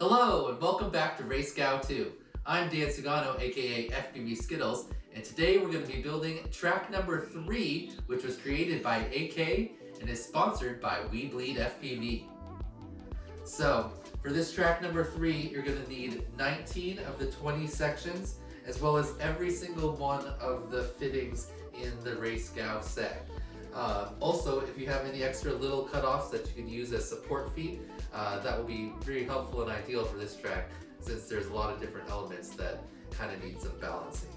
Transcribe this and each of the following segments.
Hello and welcome back to RaceGOW2. I'm Dan Sugano, aka FPV Skittles, and today we're going to be building track number 3, which was created by AK and is sponsored by We Bleed FPV. So, for this track number 3, you're going to need 19 of the 20 sections, as well as every single one of the fittings in the RaceGOW set. Also, if you have any extra little cutoffs that you can use as support feet, that will be very helpful and ideal for this track, since there's a lot of different elements that kind of need some balancing.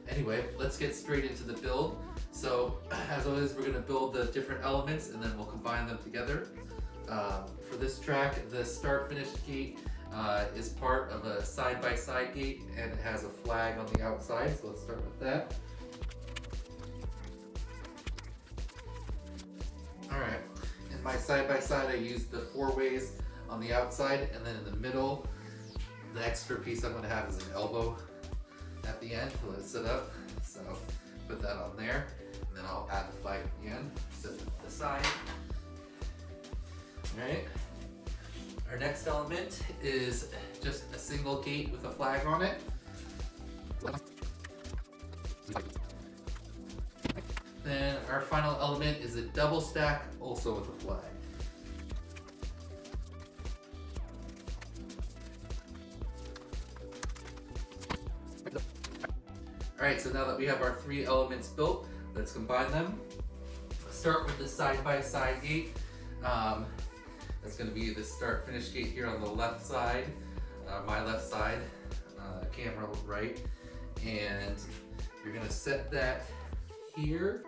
Anyway, let's get straight into the build. So, as always, we're going to build the different elements and then we'll combine them together. For this track, the start-finish gate is part of a side-by-side gate, and it has a flag on the outside, so let's start with that. Alright, in my side-by-side I used the 4 ways on the outside, and then in the middle, the extra piece I'm going to have is an elbow at the end to let it sit up. So put that on there, and then I'll add the flag at the end, set it to the side. Alright, our next element is just a single gate with a flag on it. Then our final element is a double stack, also with a flag. Alright, so now that we have our 3 elements built, let's combine them. Let's start with the side-by-side gate. That's going to be the start-finish gate here on the left side, my left side, camera right, and you're going to set that here,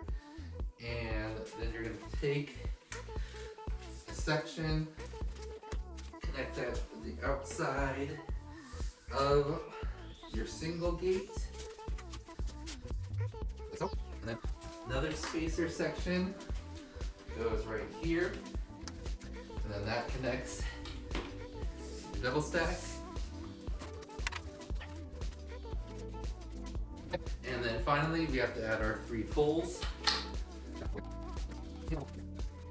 and then you're going to take a section, connect that to the outside of your single gate, and then another spacer section goes right here, and then that connects your double stack. And then finally, we have to add our 3 poles.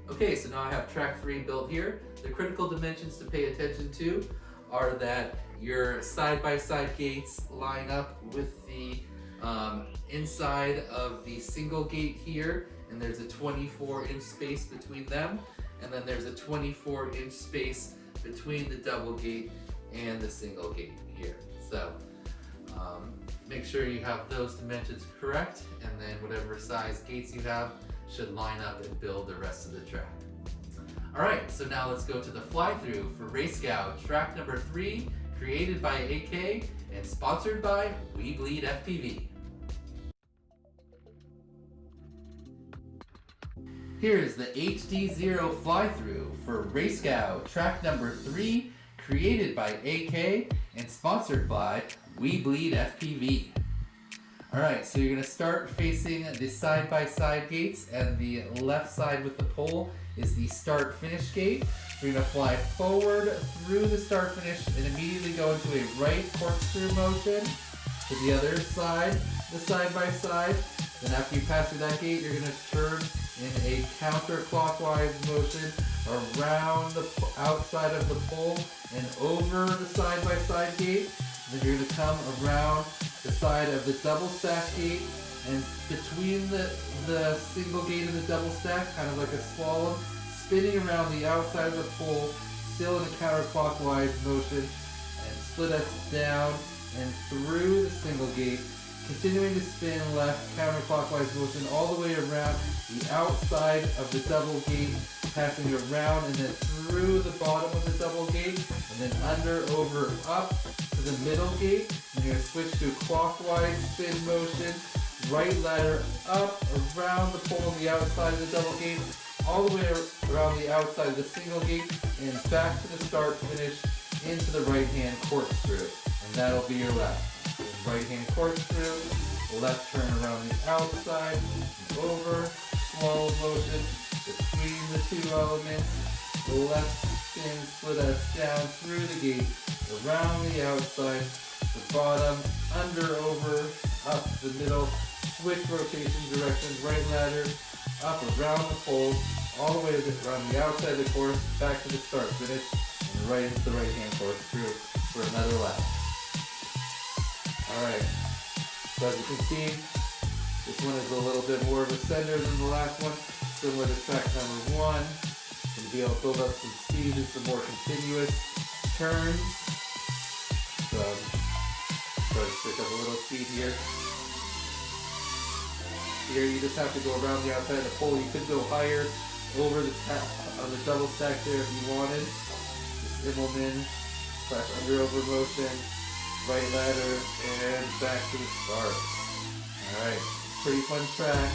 Okay, so now I have track 3 built here. The critical dimensions to pay attention to are that your side-by-side gates line up with the inside of the single gate here, and there's a 24-inch space between them, and then there's a 24-inch space between the double gate and the single gate here. So make sure you have those dimensions correct, and then whatever size gates you have should line up and build the rest of the track. Alright, so now let's go to the fly-through for RaceGOW track number 3, created by AK and sponsored by We Bleed FPV. Here is the HD0 fly-through for RaceGOW track number 3, created by AK and sponsored by We Bleed FPV. Alright, so you're going to start facing the side-by-side gates, and the left side with the pole is the start-finish gate. You're going to fly forward through the start-finish and immediately go into a right corkscrew motion to the other side, the side-by-side. Then after you pass through that gate, you're going to turn in a counterclockwise motion around the outside of the pole and over the side-by-side gate. Then you're going to come around the side of the double stack gate, and between the single gate and the double stack, kind of like a slalom, spinning around the outside of the pole, still in a counterclockwise motion, and split us down and through the single gate, continuing to spin left counterclockwise motion all the way around the outside of the double gate, passing around and then through the bottom of the double gate, and then under, over, up to the middle gate. And you're going to switch to clockwise spin motion, right ladder up around the pole on the outside of the double gate, all the way around the outside of the single gate, and back to the start finish into the right hand corkscrew. And that'll be your left. Right hand corkscrew, left turn around the outside, over, slow motion between the 2 elements, the left spin, split us down through the gate, around the outside, the bottom, under, over, up the middle, switch rotation directions, right ladder, up around the pole, all the way around the outside of the course, back to the start finish, and right into the right-hand corkscrew for another lap. Alright, so as you can see, this one is a little bit more of a sender than the last one, similar to track number 1. Going to be able to build up some speed and some more continuous turns. So, try to pick up a little speed here. Here you just have to go around the outside of the pole. You could go higher over the on the double stack there if you wanted. Just Immelman / under over motion, right ladder, and back to the start. Alright, pretty fun track.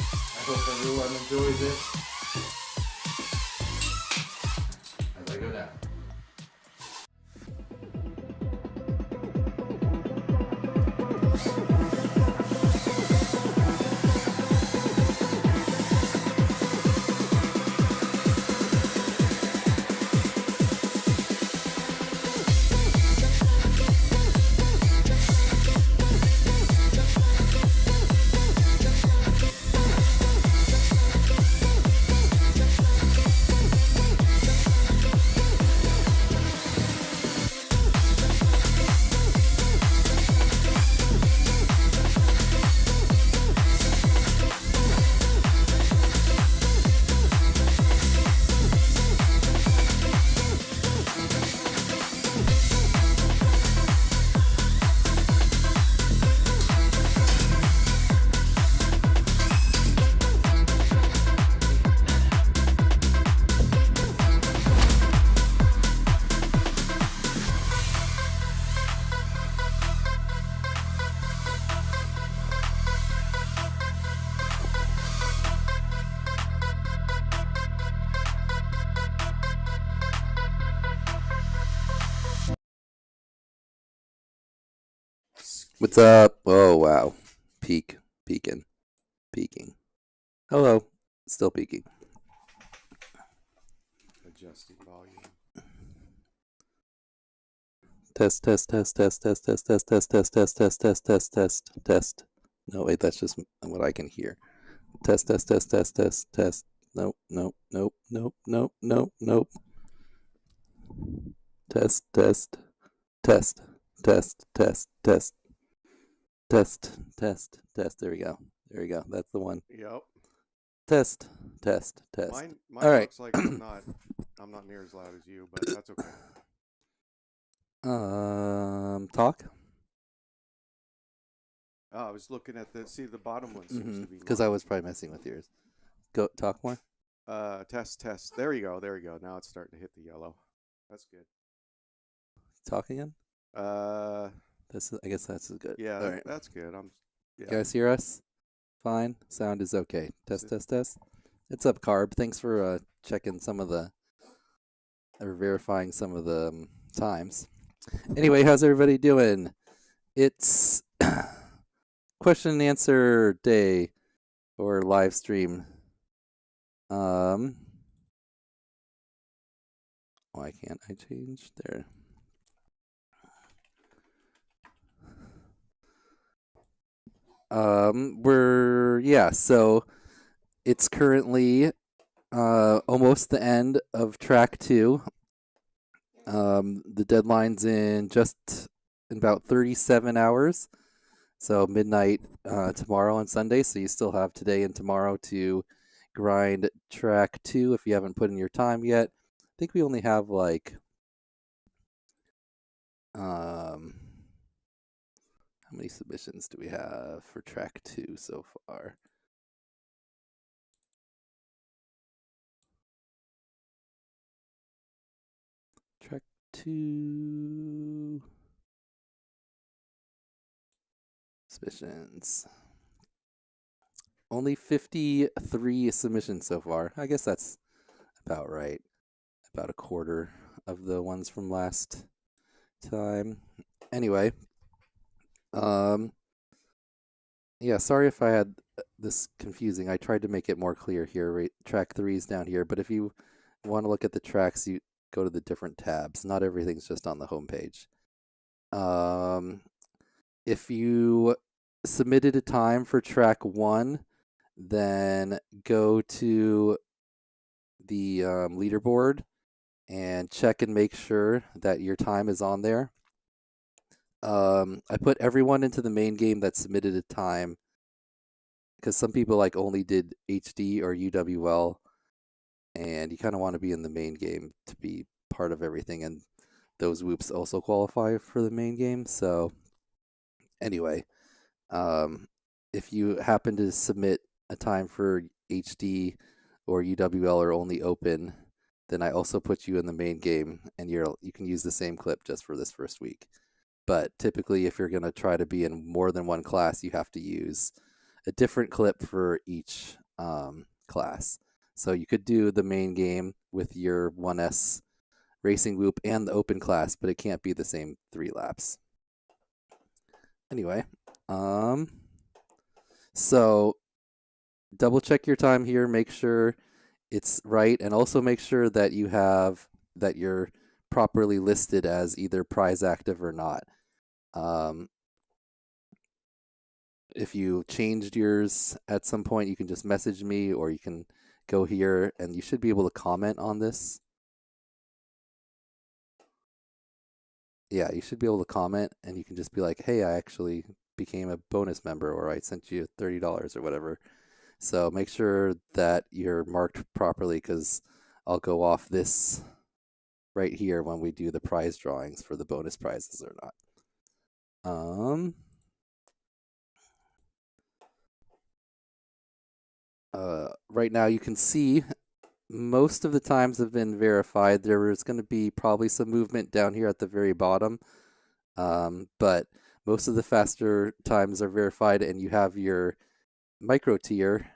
I hope everyone enjoys it. As I go down. What's up? Oh, wow. Peaking. Hello. Still peaking. Adjusting volume. Test. No, wait, that's just what I can hear. Test. Nope. Test. There we go. That's the one. Yep. Test. Mine All right. looks like I'm not near as loud as you, but that's okay. Talk. Oh, I was looking at the bottom one seems to be because I was probably messing with yours. Go talk more. Test. There you go. Now it's starting to hit the yellow. That's good. Talk again. I guess that's good. Yeah, all right. That's good. You guys hear us? Fine. Sound is okay. Test. It's up, Carb. Thanks for checking some of the or verifying some of the times. Anyway, how's everybody doing? It's question and answer day or live stream. Why can't I change there? So it's currently almost the end of track 2. The deadline's in about 37 hours. So midnight tomorrow and Sunday. So you still have today and tomorrow to grind track 2 if you haven't put in your time yet. I think we only have how many submissions do we have for track 2 so far? Track 2 submissions. Only 53 submissions so far. I guess that's about right. About a quarter of the ones from last time. Anyway, yeah, sorry if I had this confusing. I tried to make it more clear here. Track 3 is down here, but if you want to look at the tracks, you go to the different tabs. Not everything's just on the homepage. If you submitted a time for track 1, then go to the leaderboard and check and make sure that your time is on there. I put everyone into the main game that submitted a time because some people like only did HD or UWL, and you kind of want to be in the main game to be part of everything, and those whoops also qualify for the main game. So anyway, if you happen to submit a time for HD or UWL or only open, then I also put you in the main game, and you can use the same clip just for this first week. But typically, if you're going to try to be in more than one class, you have to use a different clip for each class. So you could do the main game with your 1S racing whoop and the open class, but it can't be the same 3 laps. Anyway, so double check your time here, make sure it's right, and also make sure that you're properly listed as either prize active or not. If you changed yours at some point, you can just message me, or you can go here and you should be able to comment on this. Yeah, you should be able to comment, and you can just be like, hey, I actually became a bonus member, or I sent you $30 or whatever. So make sure that you're marked properly, because I'll go off this right here when we do the prize drawings for the bonus prizes or not. Right now you can see most of the times have been verified. There is going to be probably some movement down here at the very bottom, but most of the faster times are verified, and you have your micro tier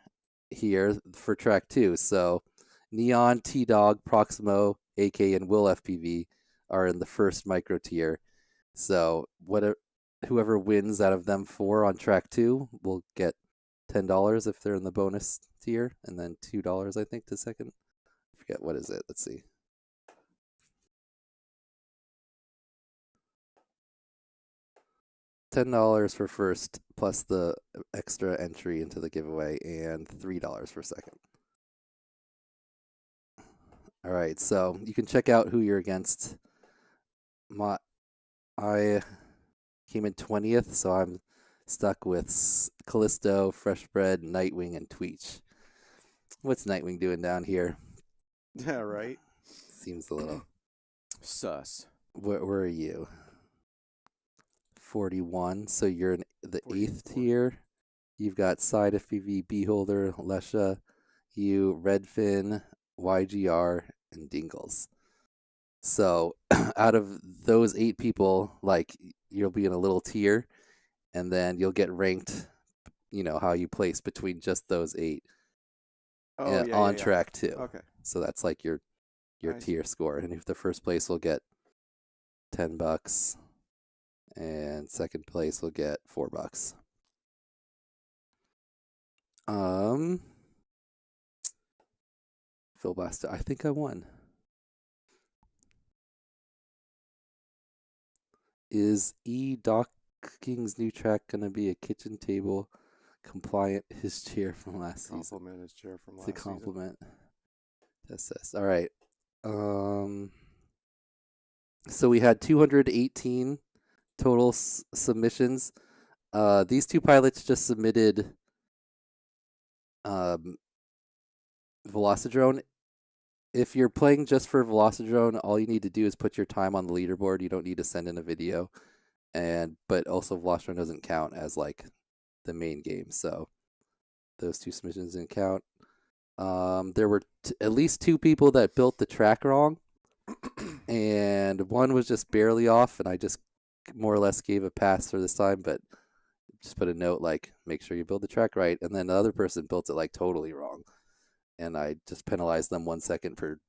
here for track 2. So Neon, T-Dog, Proximo, AK, and Will FPV are in the first micro tier. So whoever wins out of them 4 on track 2 will get $10 if they're in the bonus tier, and then $2 I think to second. I forget, what is it? Let's see. $10 for first plus the extra entry into the giveaway, and $3 for second. All right, so you can check out who you're against. I came in 20th, so I'm stuck with Callisto, Freshbread, Nightwing, and Tweech. What's Nightwing doing down here? Yeah, right. Seems a little sus. Where are you? 41. So you're in the 8th tier. You've got Side FPV, Beholder, Lesha, you, Redfin, YGR, and Dingles. So out of those 8 people, like, you'll be in a little tier, and then you'll get ranked, how you place between just those 8 on track 2. Okay. So that's like your tier score. And if the first place will get $10, and second place will get $4. Phil Blaster, I think I won. Is Docking's new track gonna be a kitchen table compliant his chair from last season? Compliment his chair from last season. To compliment. That's all right. So we had 218 total submissions. These 2 pilots just submitted Velocidrone. If you're playing just for Velocidrone, all you need to do is put your time on the leaderboard. You don't need to send in a video. But also Velocidrone doesn't count as like the main game, so those 2 submissions didn't count. There were at least 2 people that built the track wrong, and one was just barely off, and I just more or less gave a pass for this time, but just put a note like, make sure you build the track right. And then the other person built it like totally wrong, and I just penalized them 1 second per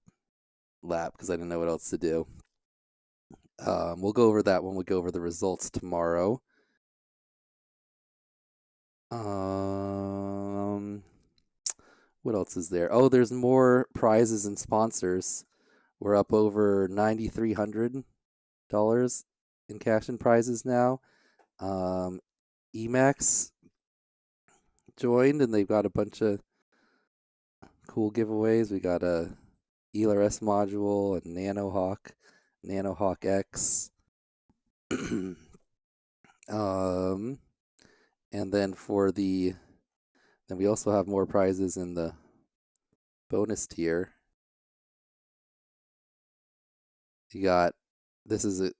lap because I didn't know what else to do. We'll go over that when we go over the results tomorrow. What else is there? Oh, there's more prizes and sponsors. We're up over $9,300 in cash and prizes now. Emacs joined, and they've got a bunch of cool giveaways. We got a ELRS module, a Nanohawk X. And then then we also have more prizes in the bonus tier. You got, this is a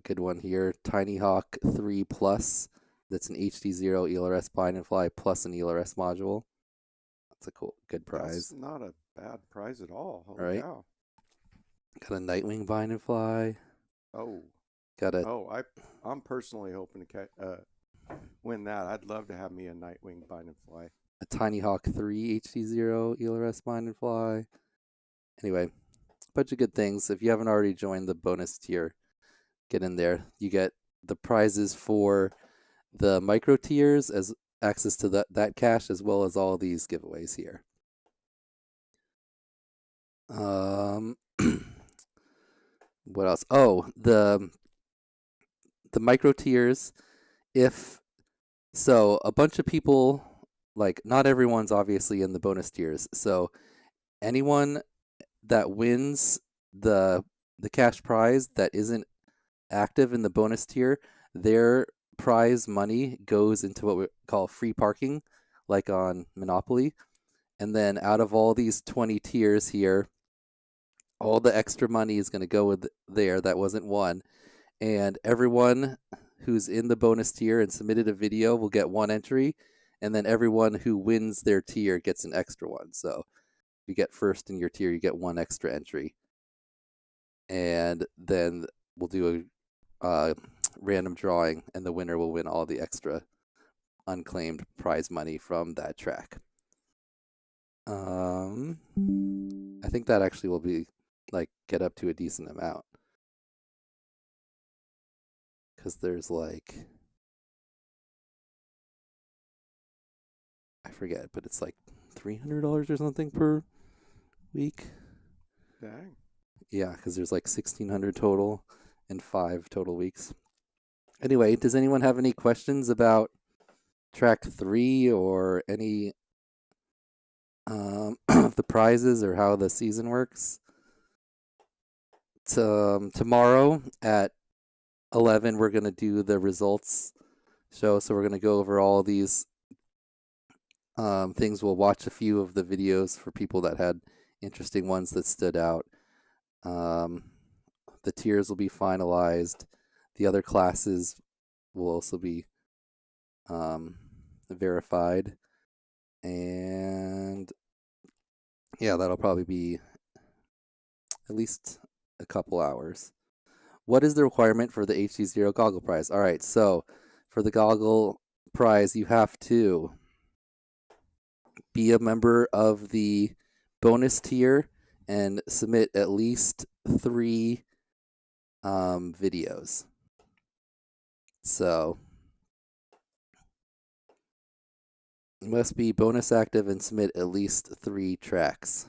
good one here, Tiny Hawk 3 Plus. That's an HD0 ELRS bind and fly plus an ELRS module. That's a good prize. That's not a bad prize at all. Holy Right. cow. Got a Nightwing bind and fly. Oh. Got a I'm personally hoping to win that. I'd love to have me a Nightwing bind and fly. a Tiny Hawk 3 HD0 ELRS bind and fly. Anyway, bunch of good things. If you haven't already joined the bonus tier, get in there. You get the prizes for the micro tiers as access to that cash, as well as all these giveaways here. What else? Oh, the micro tiers. If so, a bunch of people, like, not everyone's obviously in the bonus tiers. So anyone that wins the cash prize that isn't active in the bonus tier, their prize money goes into what we call free parking, like on Monopoly. And then out of all these 20 tiers here, all the extra money is going to go with there that wasn't won. And everyone who's in the bonus tier and submitted a video will get one entry. And then everyone who wins their tier gets an extra one. So if you get first in your tier, you get one extra entry. And then we'll do a random drawing, and the winner will win all the extra unclaimed prize money from that track. I think that actually will be get up to a decent amount, because there's I forget, but it's $300 or something per week. Dang. Yeah, because there's 1,600 total in 5 total weeks. Anyway, does anyone have any questions about track 3 or any of the prizes or how the season works? Tomorrow at 11, we're going to do the results show. So we're going to go over all these things. We'll watch a few of the videos for people that had interesting ones that stood out. The tiers will be finalized. The other classes will also be verified. And yeah, that'll probably be at least a couple hours. What is the requirement for the HD0 goggle prize? All right, so for the goggle prize, you have to be a member of the bonus tier and submit at least 3 videos. So you must be bonus active and submit at least 3 tracks.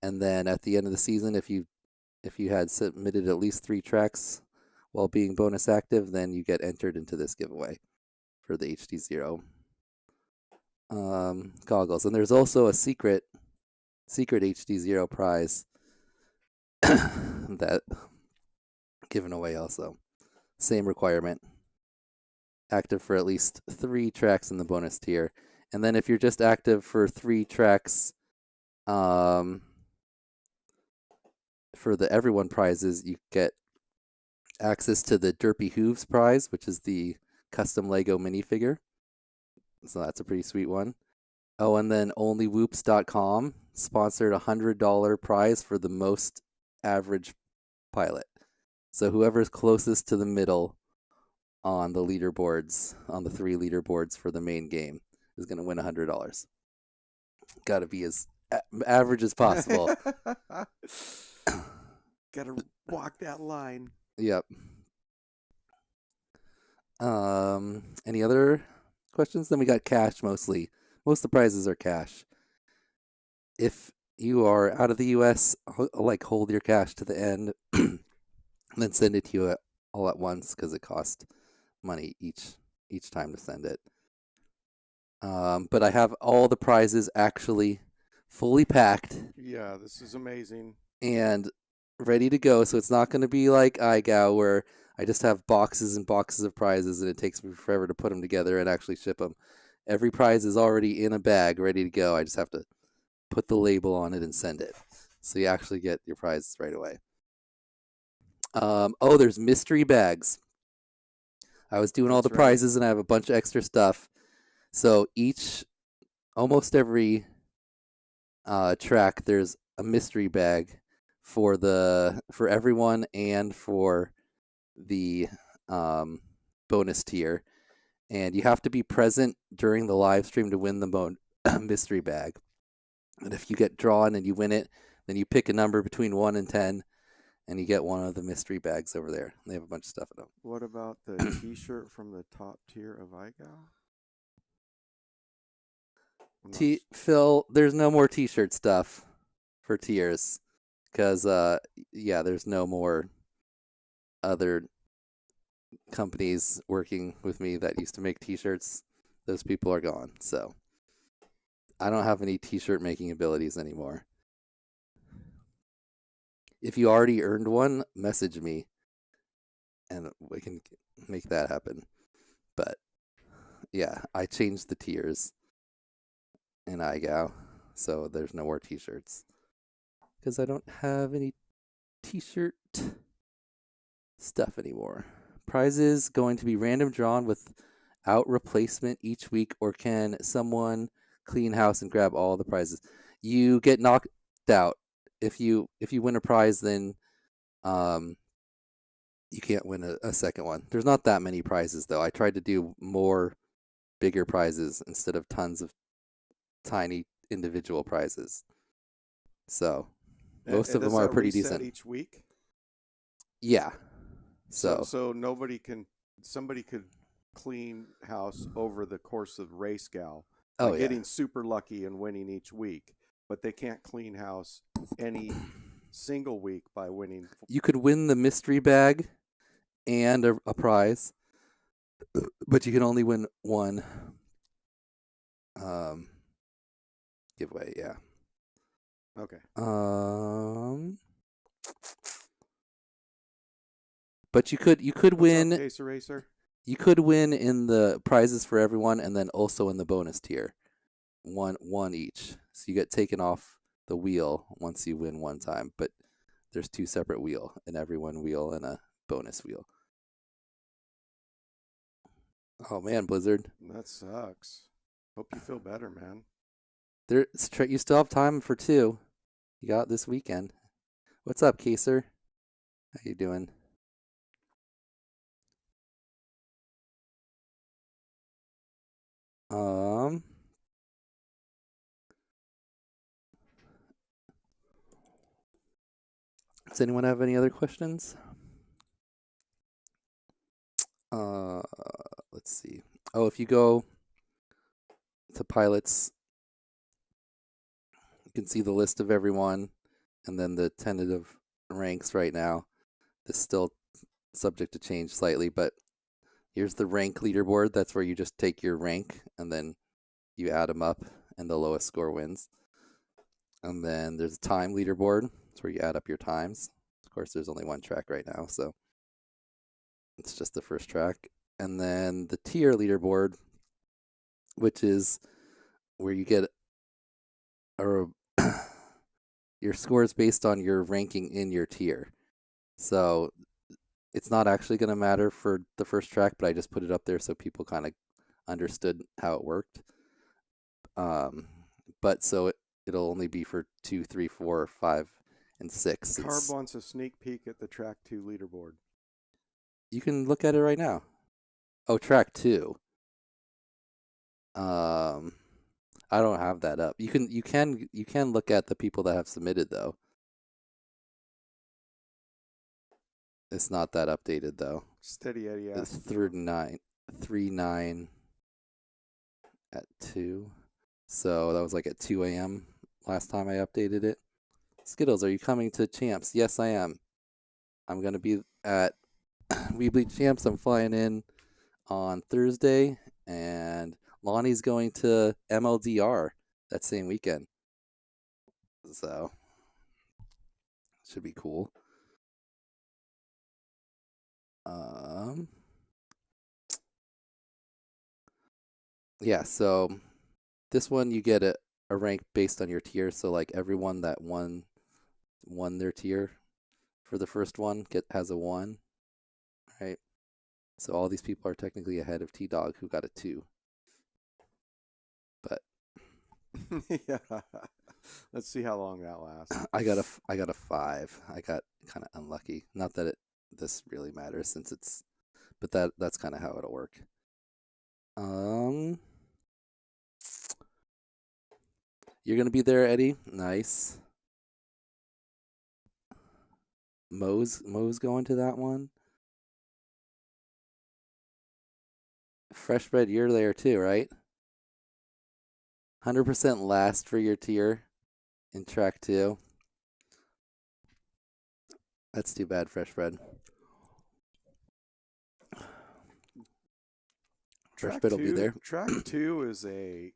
And then at the end of the season, if you had submitted at least 3 tracks while being bonus active, then you get entered into this giveaway for the HD0 goggles. And there's also a secret HD0 prize that given away also. Same requirement. Active for at least 3 tracks in the bonus tier. And then if you're just active for 3 tracks for the everyone prizes, you get access to the Derpy Hooves prize, which is the custom Lego minifigure. So that's a pretty sweet one. Oh, and then onlywhoops.com sponsored a $100 prize for the most average pilot. So whoever's closest to the middle on the leaderboards, on the 3 leaderboards for the main game, is going to win $100. Got to be as average as possible. Gotta walk that line. Yep. Any other questions? Then we got cash mostly. Most of the prizes are cash. If you are out of the U.S., hold your cash to the end, and then send it to you all at once, because it costs money each time to send it. But I have all the prizes actually fully packed. Yeah, this is amazing. and ready to go. So it's not going to be like iGOW where I just have boxes and boxes of prizes and it takes me forever to put them together and actually ship them. Every prize is already in a bag ready to go. I just have to put the label on it and send it. So you actually get your prizes right away. There's mystery bags. I was doing all the prizes and I have a bunch of extra stuff. So almost every track, there's a mystery bag for everyone and for the bonus tier, and you have to be present during the live stream to win the mystery bag. And if you get drawn and you win it, then you pick a number between 1 and 10, and you get one of the mystery bags over there. They have a bunch of stuff in them. What about the T-shirt from the top tier of iGOW? Phil, there's no more T-shirt stuff for tiers because there's no more other companies working with me that used to make T-shirts. Those people are gone, so I don't have any T-shirt making abilities anymore. If you already earned one, message me and we can make that happen. But yeah, I changed the tiers in iGOW, so there's no more T-shirts because I don't have any T-shirt stuff anymore. Prizes going to be random drawn without replacement each week, or can someone clean house and grab all the prizes? You get knocked out if you win a prize, then you can't win a second one. There's not that many prizes though. I tried to do more bigger prizes instead of tons of tiny individual prizes. So most of them are pretty decent each week. Yeah. So somebody could clean house over the course of RaceGOW by getting super lucky and winning each week, but they can't clean house any single week by winning. You could win the mystery bag and a prize, but you can only win one giveaway. Yeah. Okay. But you could win. Pacer Racer? You could win in the prizes for everyone, and then also in the bonus tier, one each. So you get taken off the wheel once you win one time, but there's two separate wheel, an everyone wheel and a bonus wheel. Oh man, Blizzard. That sucks. Hope you feel better, man. You still have time for 2. You got this weekend. What's up, Kaser? How you doing? Does anyone have any other questions? Let's see. Oh, if you go to pilots, you can see the list of everyone and then the tentative ranks right now. This is still subject to change slightly, but here's the rank leaderboard. That's where you just take your rank and then you add them up and the lowest score wins. And then there's a time leaderboard. That's where you add up your times. Of course, there's only one track right now, so it's just the first track. And then the tier leaderboard, which is where you get your scores based on your ranking in your tier. So it's not actually going to matter for the first track, but I just put it up there so people kind of understood how it worked. But so it'll only be for 2, 3, 4, 5, and 6. Carb wants a sneak peek at the track 2 leaderboard. You can look at it right now. Oh, track 2. I don't have that up. You can look at the people that have submitted though. It's not that updated though. Steady Eddie. It's 3-9 at 2. So that was like at 2 a.m. last time I updated it. Skittles, are you coming to Champs? Yes, I am. I'm going to be at Weebly Champs. I'm flying in on Thursday, and Lonnie's going to MLDR that same weekend. So Should be cool. Yeah, so this one you get a rank based on your tier. So like everyone that won their tier for the first one has a 1, right? So all these people are technically ahead of T-Dog, who got a 2. But yeah, let's see how long that lasts. I got a 5. I got kind of unlucky. Not that this really matters since it's, but that's kind of how it'll work. You're gonna be there, Eddie. Nice. Mo's going to that one. Fresh bread, you're there too, right? 100% last for your tier in track 2. That's too bad, fresh bread. Fresh bread will be there. Track 2 is a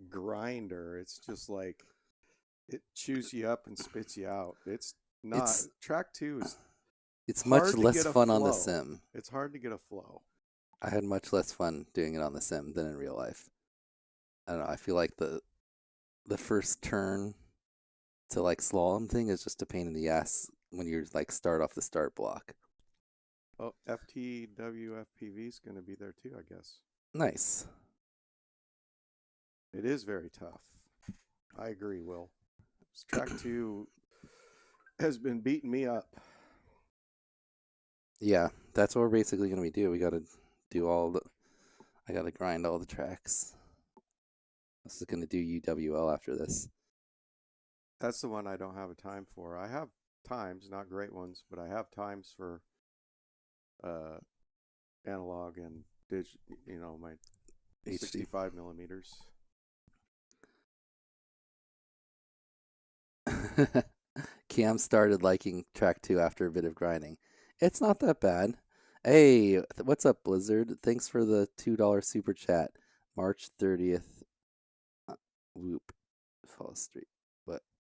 grinder. It's just like it chews you up and spits you out. Track 2 is. It's much less fun on the sim. It's hard to get a flow. I had much less fun doing it on the sim than in real life. I don't know. I feel like the first turn to like slalom thing is just a pain in the ass when you like start off the start block. Oh, FTWFPV is going to be there too, I guess. Nice. It is very tough. I agree, Will. Track 2 has been beating me up. Yeah, that's what we're basically going to be doing. We got to do I got to grind all the tracks. This is going to do UWL after this. That's the one I don't have a time for. I have times, not great ones, but I have times for analog and my HD. 65 millimeters. Cam started liking track 2 after a bit of grinding. It's not that bad. Hey, what's up, Blizzard? Thanks for the $2 super chat. March 30th. Whoop. Fall Street.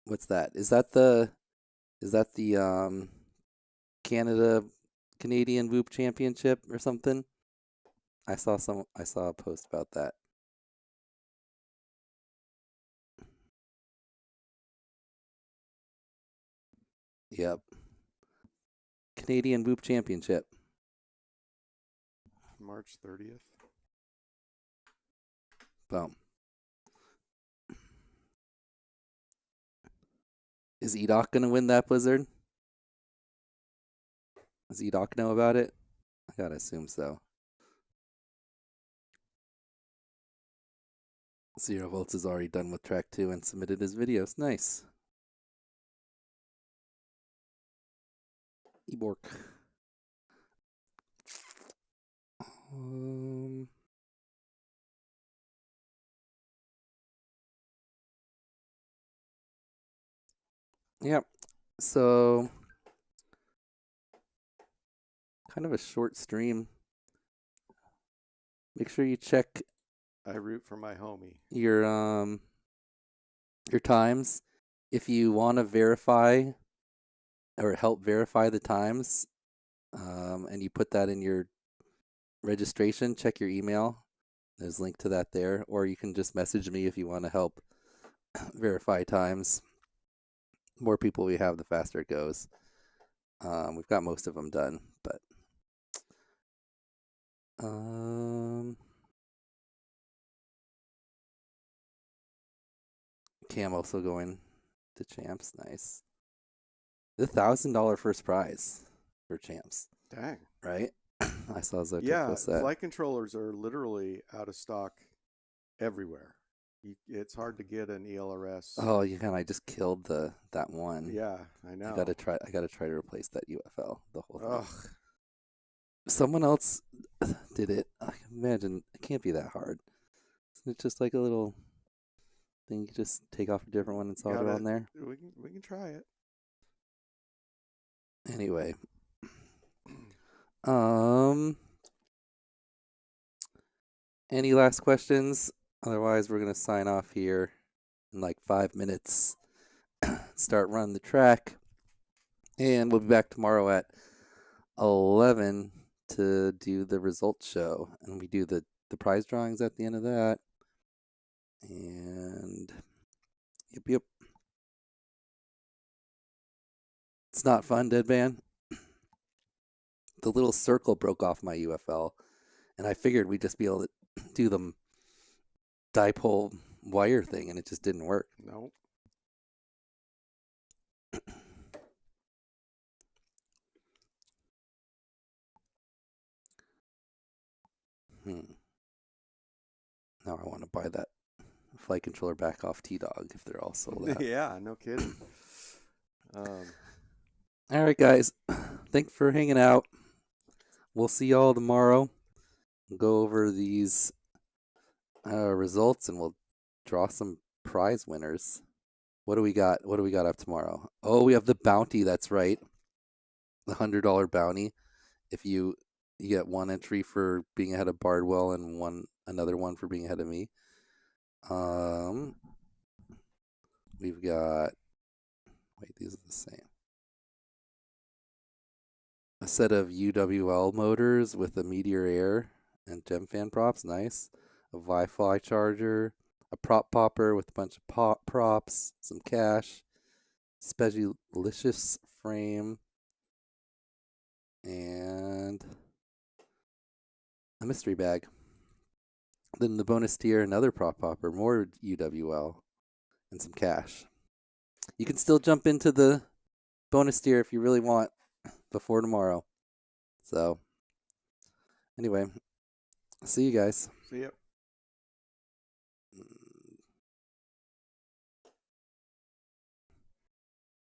What's that? Is that the Canadian Whoop Championship or something? I saw a post about that. Yep. Canadian Whoop Championship. March 30th. Boom. Is EDOC going to win that, Blizzard? Does EDOC know about it? I gotta assume so. 0 Volts is already done with track 2 and submitted his videos. Nice. Ebork. Yep. So, kind of a short stream. Make sure you check. I root for my homie. Your times. If you want to verify or help verify the times, and you put that in your registration, check your email. There's a link to that there, or you can just message me if you want to help verify times. The more people we have, the faster it goes. We've got most of them done, but Cam also going to champs. Nice. The $1,000 first prize for champs. Dang. Right? I saw Zotek post that. Yeah, flight controllers are literally out of stock everywhere. It's hard to get an ELRS. Oh, I just killed that one. Yeah, I know. I gotta try to replace that UFL. The whole thing. Ugh. Someone else did it. I imagine it can't be that hard. Isn't it just like a little thing you just take off a different one and solder on there? We can try it. Anyway. Any last questions? Otherwise, we're going to sign off here in like 5 minutes. start running the track. And we'll be back tomorrow at 11 to do the results show. And we do the prize drawings at the end of that. And yep. It's not fun, Deadman. The little circle broke off my UFL, and I figured we'd just be able to do the dipole wire thing, and it just didn't work. Nope. Now I want to buy that flight controller back off T-Dog if they're all sold out. Yeah, no kidding. All right, guys. Thanks for hanging out. We'll see y'all tomorrow. We'll go over these results, and we'll draw some prize winners. What do we got? What do we got up tomorrow? Oh, we have the bounty. That's right. The $100 bounty. If you get one entry for being ahead of Bardwell and another one for being ahead of me. We've got. Wait, these are the same. A set of UWL motors with a Meteor Air and gem fan props. Nice. A Wi-Fi charger. A prop popper with a bunch of props. Some cash. Specialicious frame. And a mystery bag. Then the bonus tier, another prop popper. More UWL. And some cash. You can still jump into the bonus tier if you really want. Before tomorrow. So, anyway, see you guys. See ya.